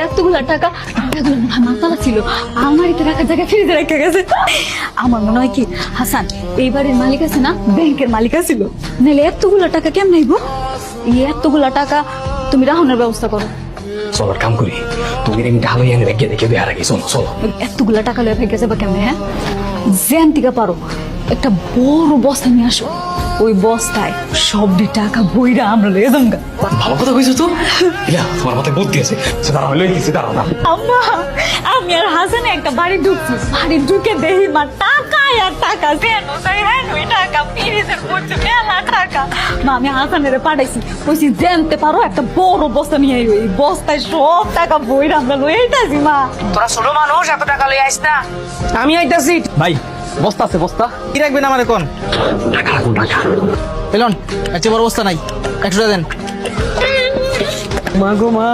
এতগুলা টাকা মাতালা ছিল আমারই তো রাখার জায়গায় ফ্রিজে রেখে গেছে। আমার মনে হয় কি হাসান এই বাড়ির মালিক আছে না, ব্যাংকের মালিক ছিল, নাহলে এতগুলা টাকা কেমন আইব? এই এতগুলা টাকা তুমি রাহনের ব্যবস্থা করো। চলো কাম করি, তুমি আমি ঢালো এনে রেখে দেখে দেওয়ার আগে চলো চলো। এতগুলা টাকা লয়ে ভেঙে যাবে কেমনে? হ্যাঁ, জ্যান থেকে পারো একটা বড় বস্তা নিয়ে আসো, ওই বস্তায় সবটি টাকা বইরা আমরা লয়ে যাবো। ভালো কথা কইছো তো, ইয়া তোমার মাথায় বুদ্ধি আছে। দাঁড়াও লই দিছি, দাঁড়াও না। আম্মা, আমি আর হাসানে একটা বাড়ি ঢুকছি, বাড়ি ঢুকে দেখি মা টাকা আর টাকা, টাকা ফ্রিজের মধ্যে মেলা টাকা। মা আমি হাসানের পাঠাইছি, কইছি জানতে পারো একটা বড় বস্তা নিয়ে আইও, এই বস্তায় সব টাকা বইরা আমরা লয়ে আইতাছি। মা তোরা ছোট মানুষ, এত টাকা লই আইস না, আমি আইতাছি। ভাই বস্তা আছে, বস্তা কি রাখবেন আমার এখন? টাকা রাখুন, টাকা। পেলন একটা বড় বস্তা নাই, 100 টাকা দেন। মা গো মা,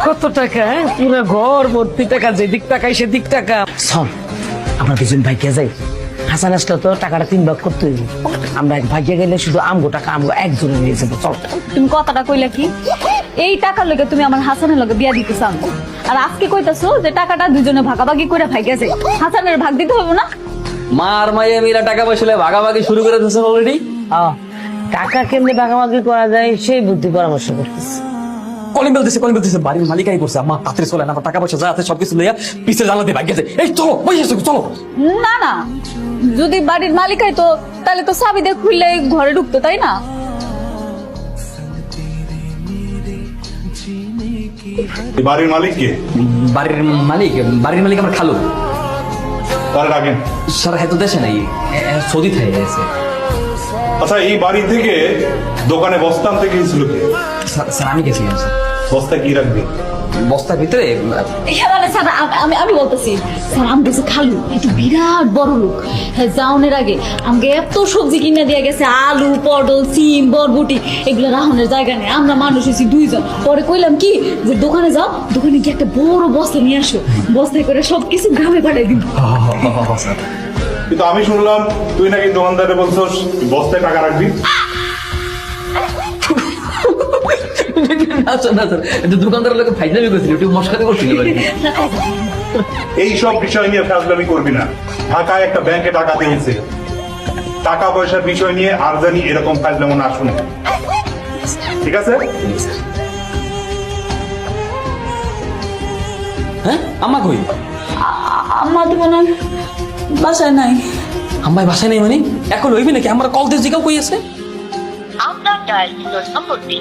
কত টাকা! পুরো ঘর ভর্তি টাকা, যেদিক টাকাই সেদিক টাকা। শোন, আমরা দুজন ভাইকে যাই, হাসান আসলে তো টাকাটা 3 ভাগ করতে হইব। আমরা এক ভাইকে গেলে শুধু আমগো টাকা আমগো একজনে নিয়ে যাবো। চল। তুমি কথাটা কইলা কি? এই টাকার লগে তুমি আমার হাসানের লগে বিয়া দিতে চাও, আর আজকে কইতাছো যে টাকাটা দুজনে ভাগাভাগি করে ভাই গেছে, হাসানের ভাগ দিতে হবে না? মার মাইয়া মেয়েরা টাকা পয়সা ভাগাভাগি শুরু করে দিয়েছে অলরেডি। টাকা কেমনে ভাগাভাগি করা যায় সেই বুদ্ধি পরামর্শ করতেছি। কলিং বেল দিছে, বাড়ির মালিকাই করছে। আমার তাড়াতাড়ি চলে না, টাকা পয়সা যা আছে সবকিছু লইয়া পিছের জানাতে ভাগ গেছে। এই চলো বসে চলো। না না, যদি বাড়ির মালিকাই তো তাহলে তো চাবি দিয়ে খুললে ঘরে ঢুকতো, তাই না? বাড়ির মালিক কে? বাড়ির মালিক আমার খালু। তার রাখেন। স্যার হয়তো দেশে নাই, সৌদি থেকে আছে। আচ্ছা, এই বাড়ি থেকে দোকানে বস্তা আনতে গিয়েছিল কে? স্যার আমি গেছিলাম স্যার। বস্তা কি রাখবি? বস্তার ভিতরে মানে স্যার আমি বলতেছি স্যার, আমি গেছি খালু একটু বিরাট বড় লোক, হ্যাঁ যাওনের আগে আমাকে এত সবজি কিনে দিয়ে গেছে, আলু পটল সিম বরবটি, এগুলো রাহনের জায়গা নেই, আমরা মানুষ হয়েছি 2 জন। পরে কইলাম কি যে দোকানে যাও, দোকানে গিয়ে একটা বড় বস্তা নিয়ে আসো, বস্তায় করে সবকিছু গ্রামে পাঠাই দিব। কিন্তু আমি শুনলাম তুই নাকি দোকানদারে বলছস বস্তায় টাকা রাখবি। দোকানদারের লোক ফাইজলামি করছিল, একটু মশকারি করছিল। এই সব বিষয় নিয়ে ফাজলামি করবি না। ঢাকায় একটা ব্যাংকে টাকা দিয়েছে, টাকা পয়সার বিষয় নিয়ে আর জানি এরকম ফাজলামো না শুনে, ঠিক আছে? হ্যাঁ আম্মা কই? আম্মা তো মনে হয় বাসায় নাই। আম্মাই বাসায় নেই মানে এখন হইবি নাকি? আমার কল দিয়ে জিগাও কই আছে? আপনার ডায়াল নম্বরটি